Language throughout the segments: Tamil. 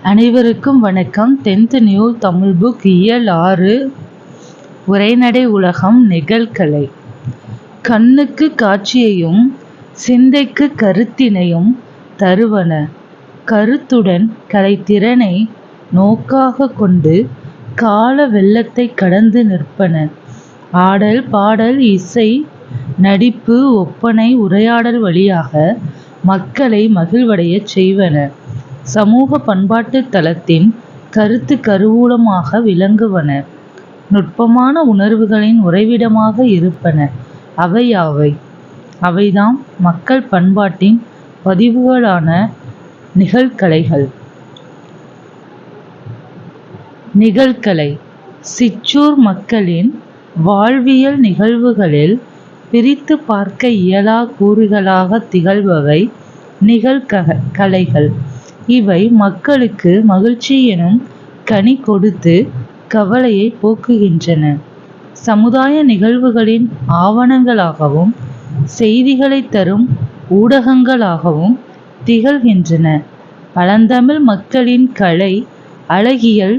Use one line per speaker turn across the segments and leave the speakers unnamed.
அனைவருக்கும் வணக்கம். 10th நியூ தமிழ் புக் இயல் 6 உரைநடை உலகம் நிகழ்கலை. கண்ணுக்கு காட்சியையும் சிந்தைக்கு கருத்தினையும் தருவன. கருத்துடன் கலைத்திறனை நோக்காக கொண்டு கால வெள்ளத்தை கடந்து நிற்பன. ஆடல் பாடல் இசை நடிப்பு ஒப்பனை உரையாடல் வழியாக மக்களை மகிழ்வடையச் செய்வன. சமூக பண்பாட்டு தளத்தின் கருத்து கருவூலமாக விளங்குவன. நுட்பமான உணர்வுகளின் உறைவிடமாக இருப்பன. அவையாவை அவைதாம் மக்கள் பண்பாட்டின் பதிவுகளான நிகழ்கலைகள். நிகழ்கலை சிற்றூர் மக்களின் வாழ்வியல் நிகழ்வுகளில் பிரித்து பார்க்க இயலா கூறுகளாக திகழ்பவை நிகழ்கலைகள். இவை மக்களுக்கு மகிழ்ச்சி எனும் கனி கொடுத்து கவலையை போக்குகின்றன. சமுதாய நிகழ்வுகளின் ஆவணங்களாகவும் செய்திகளை தரும் ஊடகங்களாகவும் திகழ்கின்றன. பழந்தமிழ் மக்களின் கலை, அழகியல்,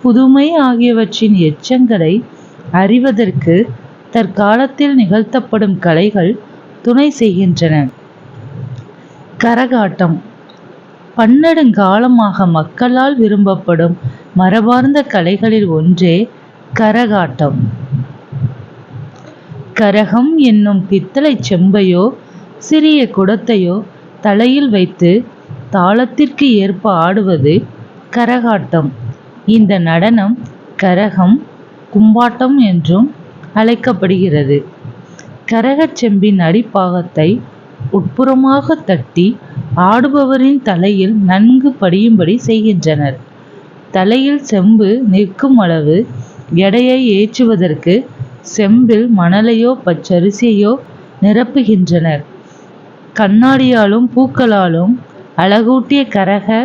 புதுமை ஆகியவற்றின் எச்சங்களை அறிவதற்கு தற்காலத்தில் நிகழ்த்தப்படும் கலைகள் துணை செய்கின்றன. கரகாட்டம் பன்னெடுங்காலமாக மக்களால் விரும்பப்படும் மரபார்ந்த கலைகளில் ஒன்றே கரகாட்டம். கரகம் என்னும் பித்தளை செம்பையோ சிறிய குடத்தையோ தலையில் வைத்து தாளத்திற்கு ஏற்ப ஆடுவது கரகாட்டம். இந்த நடனம் கரகம் கும்பாட்டம் என்றும் அழைக்கப்படுகிறது. கரகச் செம்பின் அடிப்பாகத்தை உட்புறமாக தட்டி ஆடுபவரின் தலையில் நன்கு படியும்படி செய்கின்றனர். தலையில் செம்பு நிற்கும் அளவு எடையை ஏற்றுவதற்கு செம்பில் மணலையோ பச்சரிசியையோ நிரப்புகின்றனர். கண்ணாடியாலும் பூக்களாலும் அழகூட்டிய கரக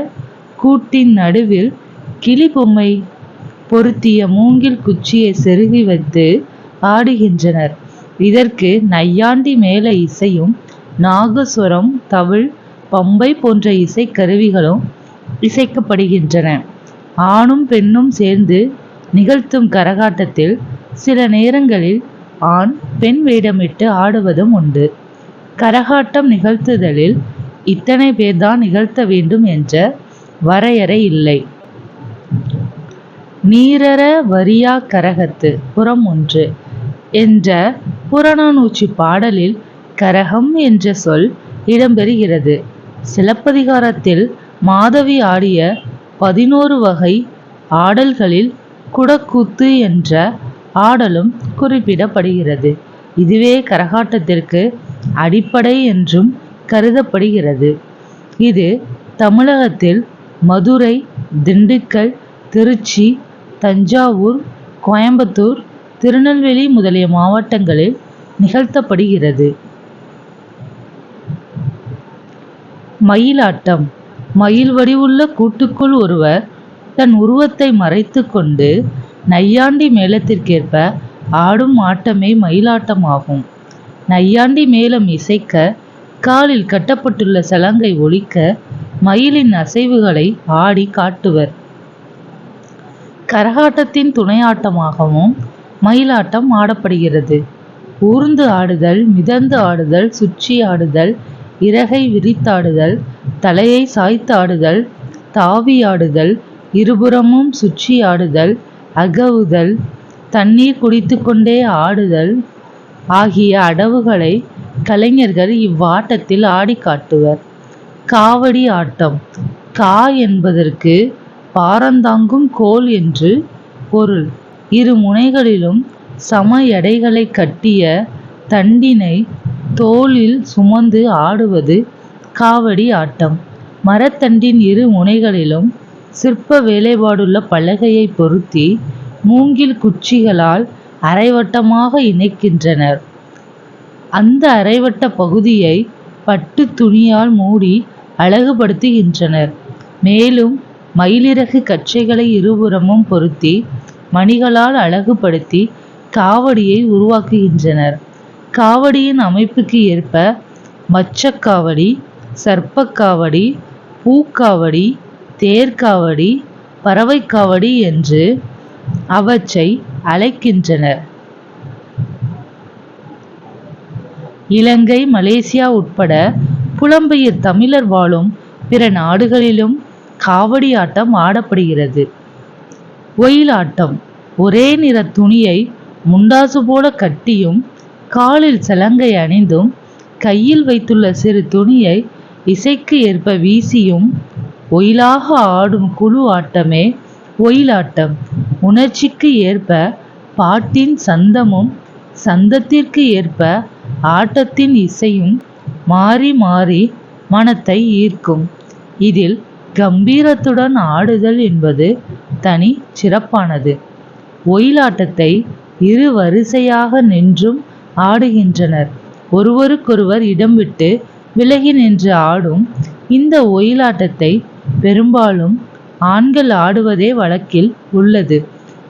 கூட்டின் நடுவில் கிளி பொம்மை பொருத்திய மூங்கில் குச்சியை செருகி வைத்து ஆடுகின்றனர். இதற்கு நையாண்டி மேள இசையும் நாகசுரம், தவில், பம்பை போன்ற இசை கருவிகளும் இசைக்கப்படுகின்றன. ஆணும் பெண்ணும் சேர்ந்து நிகழ்த்தும் கரகாட்டத்தில் சில நேரங்களில் ஆண் பெண் வேடமிட்டு ஆடுவதும் உண்டு. கரகாட்டம் நிகழ்த்துதலில் இத்தனை பேர்தான் நிகழ்த்த வேண்டும் என்ற வரையறை இல்லை. நீரற வரியா கரகத்து புறம் 1 என்ற புறநானூற்று பாடலில் கரகம் என்ற சொல் இடம்பெறுகிறது. சிலப்பதிகாரத்தில் மாதவி ஆடிய 11 வகை ஆடல்களில் குடக்கூத்து என்ற ஆடலும் குறிப்பிடப்படுகிறது. இதுவே கரகாட்டத்திற்கு அடிப்படை என்றும் கருதப்படுகிறது. இது தமிழகத்தில் மதுரை, திண்டுக்கல், திருச்சி, தஞ்சாவூர், கோயம்புத்தூர், திருநெல்வேலி முதலிய மாவட்டங்களில் நிகழ்த்தப்படுகிறது. மயிலாட்டம் மயில் வடிவுள்ள கூட்டுக்குள் ஒருவர் தன் உருவத்தை மறைத்து கொண்டு நையாண்டி மேளத்திற்கேற்ப ஆடும் ஆட்டமே மயிலாட்டம் ஆகும். நையாண்டி மேளம் இசைக்க, காலில் கட்டப்பட்டுள்ள சலங்கை ஒலிக்க, மயிலின் அசைவுகளை ஆடி காட்டுவர். கரகாட்டத்தின் துணையாட்டமாகவும் மயிலாட்டம் ஆடப்படுகிறது. ஊர்ந்து ஆடுதல், மிதந்து ஆடுதல், சுற்றி ஆடுதல், இறகை விரித்தாடுதல், தலையை சாய்த்து ஆடுதல், தாவி ஆடுதல், இருபுறமும் சுற்றி ஆடுதல், அகவுதல், தண்ணீர் குடித்து கொண்டே ஆடுதல் ஆகிய அடவுகளை கலைஞர்கள் இவ்வாட்டத்தில் ஆடி காட்டுவர். காவடி ஆட்டம் கா என்பதற்கு பாரந்தாங்கும் கோல் என்று பொருள். இரு முனைகளிலும் சம எடைகளை கட்டிய தண்டினை தோளில் சுமந்து ஆடுவது காவடி ஆட்டம். மரத்தண்டின் இரு முனைகளிலும் சிற்ப வேலைப்பாடுள்ள பலகையை பொருத்தி மூங்கில் குச்சிகளால் அரைவட்டமாக இணைக்கின்றனர். அந்த அரைவட்ட பகுதியை பட்டு துணியால் மூடி அழகுபடுத்துகின்றனர். மேலும் மயிலிறகு கச்சைகளை இருபுறமும் பொருத்தி மணிகளால் அழகுபடுத்தி காவடியை உருவாக்குகின்றனர். காவடியின் அமைப்புக்கு ஏற்ப மச்சக்காவடி, சர்ப்பக்காவடி, பூக்காவடி, தேர்காவடி, பறவைக்காவடி என்று அவற்றை அழைக்கின்றனர். இலங்கை, மலேசியா உட்பட புலம்பெயர் தமிழர் வாழும் பிற நாடுகளிலும் காவடி ஆட்டம் ஆடப்படுகிறது. ஒயிலாட்டம் ஒரே நிற துணியை முண்டாசு போல கட்டியும் காலில் சலங்கை அணிந்தும் கையில் வைத்துள்ள சிறு துணியை இசைக்கு ஏற்ப வீசியும் ஒயிலாக ஆடும் குழு ஆட்டமே ஒயிலாட்டம். உணர்ச்சிக்கு ஏற்ப பாட்டின் சந்தமும் சந்தத்திற்கு ஏற்ப ஆட்டத்தின் இசையும் மாறி மாறி மனத்தை ஈர்க்கும். இதில் கம்பீரத்துடன் ஆடுதல் என்பது தனி சிறப்பானது. ஒயிலாட்டத்தை இரு வரிசையாக நின்றும் ஆடுகின்றனர். ஒருவருக்கொருவர் இடம் விட்டு விலகி நின்று ஆடும் இந்த ஒயிலாட்டத்தை பெரும்பாலும் ஆண்கள் ஆடுவதே வழக்கில் உள்ளது.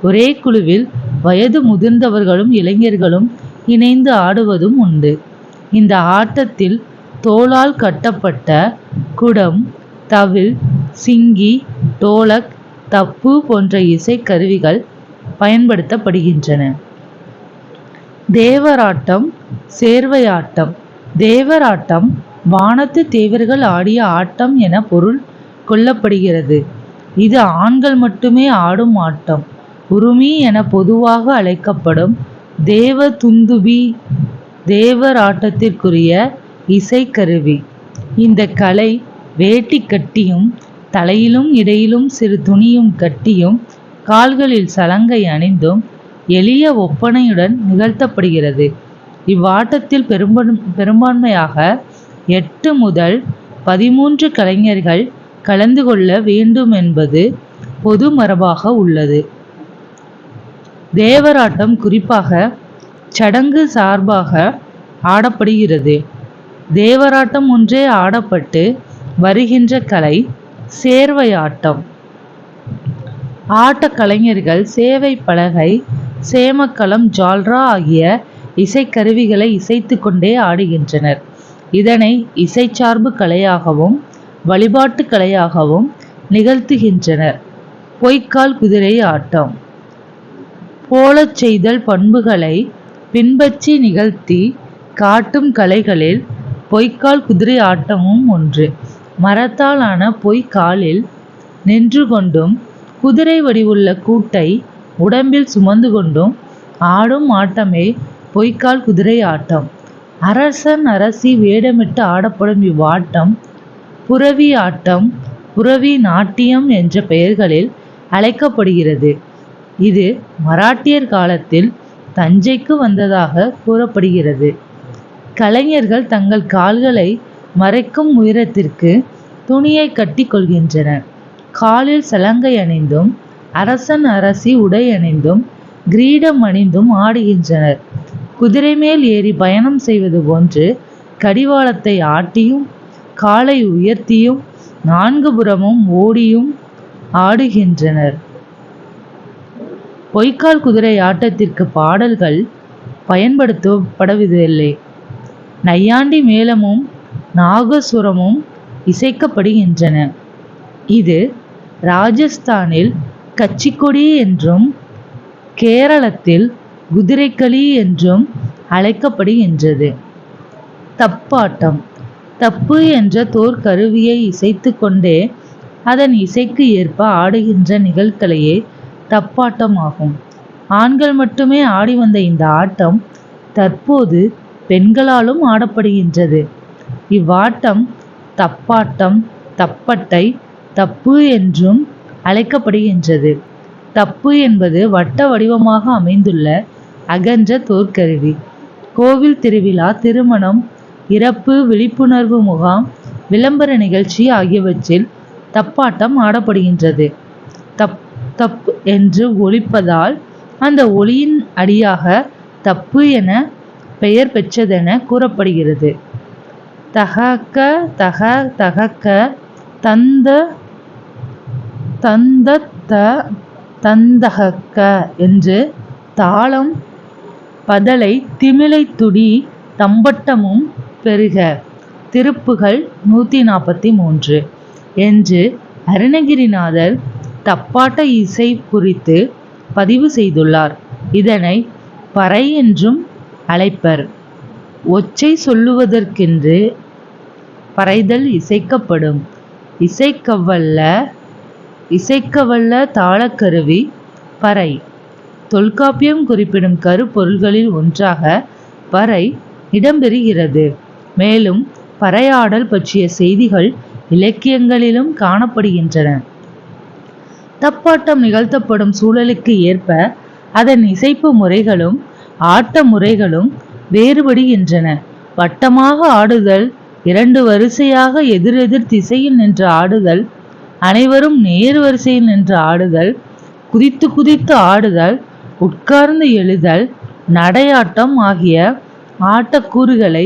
ஒரே குழுவில் வயது முதிர்ந்தவர்களும் இளைஞர்களும் இணைந்து ஆடுவதும் உண்டு. இந்த ஆட்டத்தில் தோளால் கட்டப்பட்ட குடம், தவில், சிங்கி, டோலக், தப்பு போன்ற இசைக்கருவிகள் பயன்படுத்தப்படுகின்றன. தேவராட்டம், சேர்வையாட்டம். தேவராட்டம் வானத்து தேவர்கள் ஆடிய ஆட்டம் என பொருள் கொள்ளப்படுகிறது. இது ஆண்கள் மட்டுமே ஆடும் ஆட்டம். உருமி என பொதுவாக அழைக்கப்படும் தேவ துந்துபி தேவராட்டத்திற்குரிய இசைக்கருவி. இந்த கலை வேட்டி கட்டியும் தலையிலும் இடையிலும் சிறு துணியும் கட்டியும் கால்களில் சலங்கை அணிந்தும் எளிய ஒப்பனையுடன் நிகழ்த்தப்படுகிறது. இவ்வாட்டத்தில் பெரும்பான்மையாக 8 முதல் 13 கலைஞர்கள் கலந்து கொள்ள வேண்டும் என்பது பொது மரபாக உள்ளது. தேவராட்டம் குறிப்பாக சடங்கு சார்பாக ஆடப்படுகிறது. தேவராட்டம் ஒன்றே ஆடப்பட்டு வருகின்ற கலை சேர்வையாட்டம். ஆட்ட கலைஞர்கள் சேவை பலகை, சேமக்களம், ஜால்ரா ஆகிய இசைக்கருவிகளை இசைத்து கொண்டே ஆடுகின்றனர். இதனை இசைச்சார்பு கலையாகவும் வழிபாட்டு கலையாகவும் நிகழ்த்துகின்றனர். பொய்க்கால் குதிரை ஆட்டம். போலச் செய்தல் பண்புகளை பின்பற்றி நிகழ்த்தி காட்டும் கலைகளில் பொய்க்கால் குதிரை ஆட்டமும் ஒன்று. மரத்தால் ஆன பொய்க்காலில் நின்று கொண்டும் குதிரை வடிவுள்ள கூட்டை உடம்பில் சுமந்து கொண்டும் ஆடும் ஆட்டமே பொய்க்கால் குதிரை ஆட்டம். அரசன் அரசி வேடமிட்டு ஆடப்படும் இவ்வாட்டம் புரவி ஆட்டம், புரவி நாட்டியம் என்ற பெயர்களில் அழைக்கப்படுகிறது. இது மராட்டியர் காலத்தில் தஞ்சைக்கு வந்ததாக கூறப்படுகிறது. கலைஞர்கள் தங்கள் கால்களை மறைக்கும் உயரத்திற்கு துணியை கட்டி கொள்கின்றனர். காலில் சலங்கை அணிந்தும் அரசன் அரசி உடை அணிந்தும் கிரீடம் அணிந்தும் ஆடுகின்றனர். குதிரை மேல் ஏறி பயணம் செய்வது போன்று கடிவாளத்தை ஆட்டியும் காலை உயர்த்தியும் 4 புறமும் ஓடியும் ஆடுகின்றனர். பொய்க்கால் குதிரை ஆட்டத்திற்கு பாடல்கள் பயன்படுத்தப்படுவதில்லை. நையாண்டி மேளமும் நாகசுரமும் இசைக்கப்படுகின்றன. இது ராஜஸ்தானில் கச்சிக்கொடி என்றும் கேரளத்தில் குதிரைக்களி என்றும் அழைக்கப்படுகின்றது. தப்பாட்டம். தப்பு என்ற தோற்கருவியை இசைத்து கொண்டே அதன் இசைக்கு ஏற்ப ஆடுகின்ற நிகழ்கலையே தப்பாட்டம் ஆகும். ஆண்கள் மட்டுமே ஆடி வந்த இந்த ஆட்டம் தற்போது பெண்களாலும் ஆடப்படுகின்றது. இவ்வாட்டம் தப்பாட்டம், தப்பட்டை, தப்பு என்றும் அழைக்கப்படுகின்றது. தப்பு என்பது வட்ட வடிவமாக அமைந்துள்ள அகன்ற தோற்கருவி. கோவில் திருவிழா, திருமணம், இறப்பு, விழிப்புணர்வு முகாம், விளம்பர நிகழ்ச்சி ஆகியவற்றில் தப்பாட்டம் ஆடப்படுகின்றது. தப் தப் என்று ஒலிப்பதால் அந்த ஒலியின் அடியாக தப்பு என பெயர் பெற்றதென கூறப்படுகிறது. தகக்க தக தகக்க தந்த தந்தத்த தந்தகக்க என்று தாளம், பதலை, திமிலை, துடி, தம்பட்டமும் பெருக திருப்புகள் 143 என்று அருணகிரிநாதர் தப்பாட்ட இசை குறித்து பதிவு செய்துள்ளார். இதனை பறை என்றும் அழைப்பர். ஒச்சை சொல்லுவதற்கென்று பறைதல் இசைக்கப்படும். இசைக்கவல்ல தாளக்கருவி பறை. தொல்காப்பியம் குறிப்பிடும் கருப்பொருள்களில் ஒன்றாக பறை இடம்பெறுகிறது. மேலும் பறையாடல் பற்றிய செய்திகள் இலக்கியங்களிலும் காணப்படுகின்றன. தப்பாட்டம் நிகழ்த்தப்படும் சூழலுக்கு ஏற்ப அதன் இசைப்பு முறைகளும் ஆட்ட முறைகளும் வேறுபடுகின்றன. வட்டமாக ஆடுதல், 2 வரிசையாக எதிரெதிர் திசையில் நின்று ஆடுதல், அனைவரும் நேர் வரிசையில் நின்று ஆடுதல், குதித்து குதித்து ஆடுதல், உட்கார்ந்து எழுதல், நடையாட்டம் ஆகிய ஆட்டக்கூறுகளை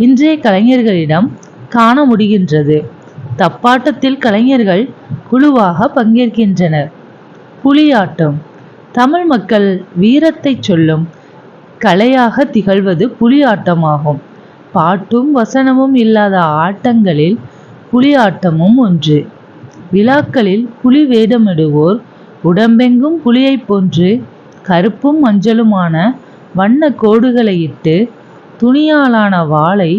இன்றைய கலைஞர்களிடம் காண முடிகின்றது. தப்பாட்டத்தில் கலைஞர்கள் குழுவாக பங்கேற்கின்றனர். புலியாட்டம். தமிழ் மக்கள் வீரத்தை சொல்லும் கலையாக திகழ்வது புலியாட்டமாகும். பாட்டும் வசனமும் இல்லாத ஆட்டங்களில் புலியாட்டமும் ஒன்று. விழாக்களில் புலி வேடமிடுவோர் உடம்பெங்கும் புலியைப் போன்று கருப்பும் மஞ்சளுமான வண்ண கோடுகளை இட்டு துணியாலான வாளை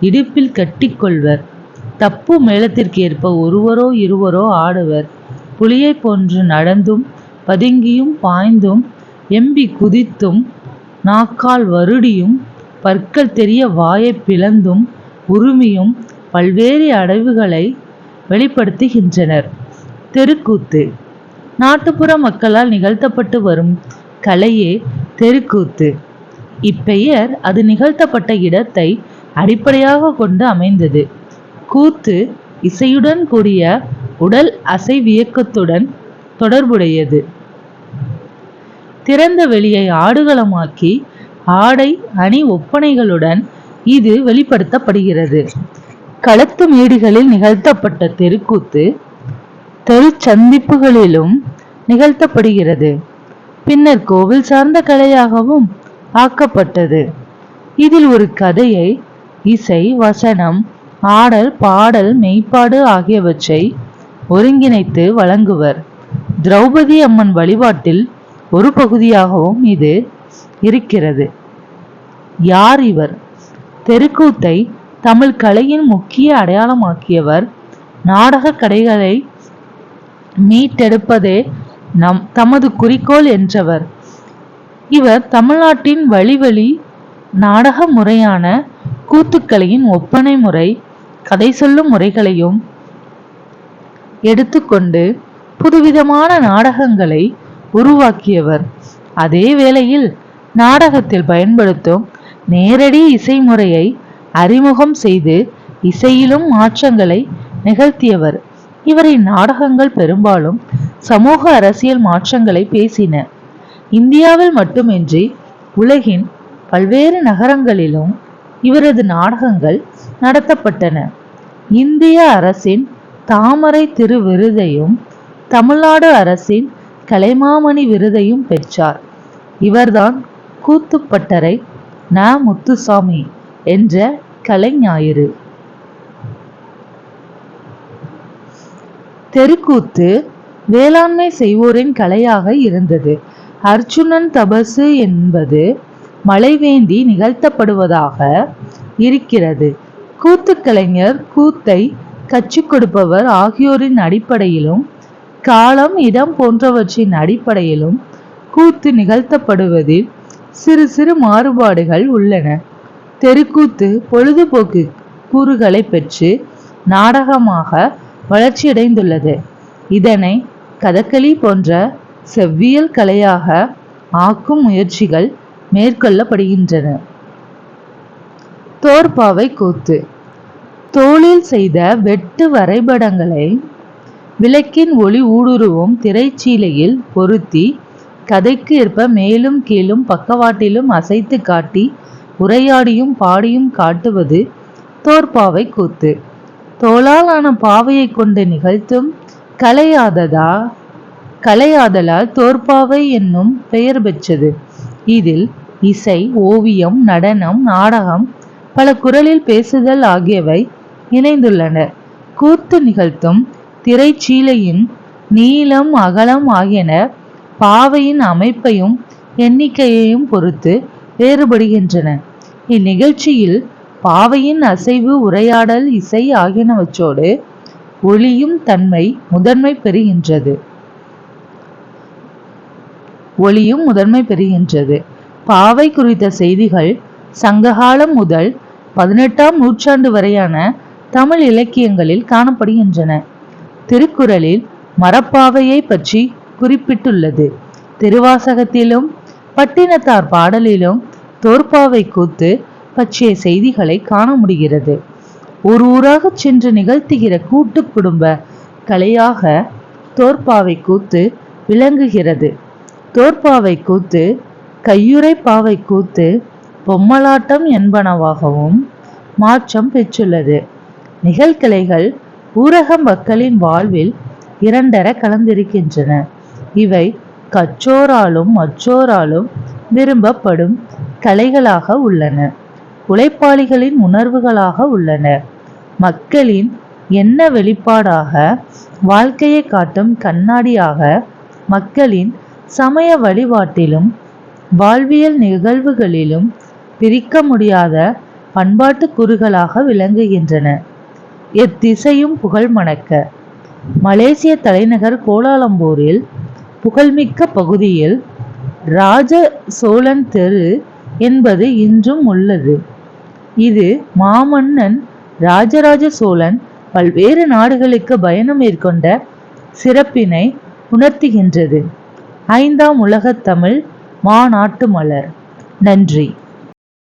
இடுப்பில் கட்டிக்கொள்வர். தப்பு மேளத்திற்கேற்ப ஒருவரோ இருவரோ ஆடுவர். புலியை போன்று நடந்தும் பதுங்கியும் பாய்ந்தும் எம்பி குதித்தும் நாக்கால் வருடியும் பற்கள் தெரிய வாயை பிளந்தும் உருமியும் பல்வேறு அடைவுகளை வெளிப்படுத்துகின்றனர். தெருக்கூத்து. நாட்டுப்புற மக்களால் நிகழ்த்தப்பட்டு வரும் கலையே தெருக்கூத்து. இப்பெயர் அது நிகழ்த்தப்பட்ட இடத்தை அடிப்படையாக கொண்டு அமைந்தது. கூத்து இசையுடன் கூடிய உடல் அசைவியக்கத்துடன் தொடர்புடையது. திறந்த வெளியை ஆடுகளமாக்கி ஆடை அணி ஒப்பனைகளுடன் இது வெளிப்படுத்தப்படுகிறது. களத்து மேடுகளில் நிகழ்த்தப்பட்ட தெருக்கூத்து தெருச்சந்திப்புகளிலும் நிகழ்த்தப்படுகிறது. பின்னர் கோவில் சார்ந்த கலையாகவும் ஆக்கப்பட்டது. இதில் ஒரு கதையை இசை, வசனம், ஆடல், பாடல், மெய்ப்பாடு ஆகியவற்றை ஒருங்கிணைத்து வழங்குவர். திரௌபதி அம்மன் வழிபாட்டில் ஒரு பகுதியாகவும் இது இருக்கிறது. யார் இவர்? தெருக்கூத்தை தமிழ் கலையின் முக்கிய அடையாளமாக்கியவர். நாடக கடைகளை மீட்டெடுப்பதே தமது குறிக்கோள் என்றவர். இவர் தமிழ்நாட்டின் வழி நாடக முறையான கூத்துக்கலையின் ஒப்பனை முறை, கதை சொல்லும் முறைகளையும் எடுத்துக்கொண்டு புதுவிதமான நாடகங்களை உருவாக்கியவர். அதே வேளையில் நாடகத்தில் பயன்படுத்தும் நேரடி இசை முறையை அறிமுகம் செய்து இசையிலும் மாற்றங்களை நிகழ்த்தியவர். இவரின் நாடகங்கள் பெரும்பாலும் சமூக அரசியல் மாற்றங்களை பேசின. இந்தியாவில் மட்டுமின்றி உலகின் பல்வேறு நகரங்களிலும் இவரது நாடகங்கள் நடத்தப்பட்டன. இந்திய அரசின் தாமரை திரு விருதையும் தமிழ்நாடு அரசின் கலைமாமணி விருதையும் பெற்றார். இவர்தான் கூத்துப்பட்டறை ந. முத்துசாமி என்ற கலைஞாயிறு. தெருக்கூத்து வேளாண்மை செய்வோரின் கலையாக இருந்தது. அர்ச்சுனன் தபசு என்பது மழை வேண்டி நிகழ்த்தப்படுவதாக இருக்கிறது. கூத்துக்கலைஞர், கூத்தை கற்றுக் கொடுப்பவர் ஆகியோரின் அடிப்படையிலும் காலம், இடம் போன்றவற்றின் அடிப்படையிலும் கூத்து நிகழ்த்தப்படுவதில் சிறு சிறு மாறுபாடுகள் உள்ளன. தெருக்கூத்து பொழுதுபோக்கு கூறுகளை பெற்று நாடகமாக வளர்ச்சியடைந்துள்ளது. இதனை கதகளி போன்ற செவ்வியல் கலையாக ஆக்கும் முயற்சிகள் மேற்கொள்ளப்படுகின்றன. தோற்பாவை கூத்து. தோளில் செய்த வெட்டு வரைபடங்களை விளக்கின் ஒளி ஊடுருவும் திரைச்சீலையில் பொருத்தி கதைக்கு ஏற்ப மேலும் கீழும் பக்கவாட்டிலும் அசைத்து காட்டி உரையாடியும் பாடியும் காட்டுவது தோற்பாவை கூத்து. தோளால் ஆன பாவையை கொண்டு நிகழ்த்தும் கலையாதலால் தோற்பாவை என்னும் பெயர் பெற்றது. இதில் இசை, ஓவியம், நடனம், நாடகம், பல குரலில் பேசுதல் ஆகியவை இணைந்துள்ளன. கூத்து நிகழ்த்தும் திரைச்சீலையின் நீளம் அகலம் ஆகியன பாவையின் அமைப்பையும் எண்ணிக்கையையும் பொறுத்து வேறுபடுகின்றன. இந்நிகழ்ச்சியில் பாவையின் அசைவு, உரையாடல், இசை ஆகியனவற்றோடு ஒளியும் தன்மை முதன்மை பெறுகின்றது. பாவை குறித்த செய்திகள் சங்ககாலம் முதல் 18ஆம் நூற்றாண்டு வரையான தமிழ் இலக்கியங்களில் காணப்படுகின்றன. திருக்குறளில் மரப்பாவையை பற்றி குறிப்பிட்டுள்ளது. திருவாசகத்திலும் பட்டினத்தார் பாடலிலும் தோற்பாவை கூத்து பற்றிய செய்திகளை காண முடிகிறது. ஒரு ஊராக சென்று நிகழ்த்துகிற கூட்டு குடும்ப கலையாக தோற்பாவை கூத்து விளங்குகிறது. தோற்பாவை கூத்து, கையுறை பாவை கூத்து, பொம்மலாட்டம் என்பனவாகவும் மாற்றம் பெற்றுள்ளது. நிகழ்கலைகள் ஊரக மக்களின் வாழ்வில் இரண்டர கலந்திருக்கின்றன. இவை கற்றோராலும் மற்றோராலும் விரும்பப்படும் கலைகளாக உள்ளன. உழைப்பாளிகளின் உணர்வுகளாக உள்ளன. மக்களின் எண்ண வெளிப்பாடாக, வாழ்க்கையை காட்டும் கண்ணாடியாக, மக்களின் சமய வழிபாட்டிலும் வாழ்வியல் நிகழ்வுகளிலும் பிரிக்க முடியாத பண்பாட்டு கூறுகளாக விளங்குகின்றன. எத்திசையும் புகழ் மணக்க. மலேசிய தலைநகர் கோலாலம்பூரில் புகழ்மிக்க பகுதியில் ராஜ சோழன் தெரு என்பது இன்றும் உள்ளது. இது மாமன்னன் ராஜராஜ சோழன் பல்வேறு நாடுகளுக்கு பயணம் மேற்கொண்ட சிறப்பினை உணர்த்துகின்றது. 5ஆம் உலகத் தமிழ் மாநாட்டு மலர். நன்றி.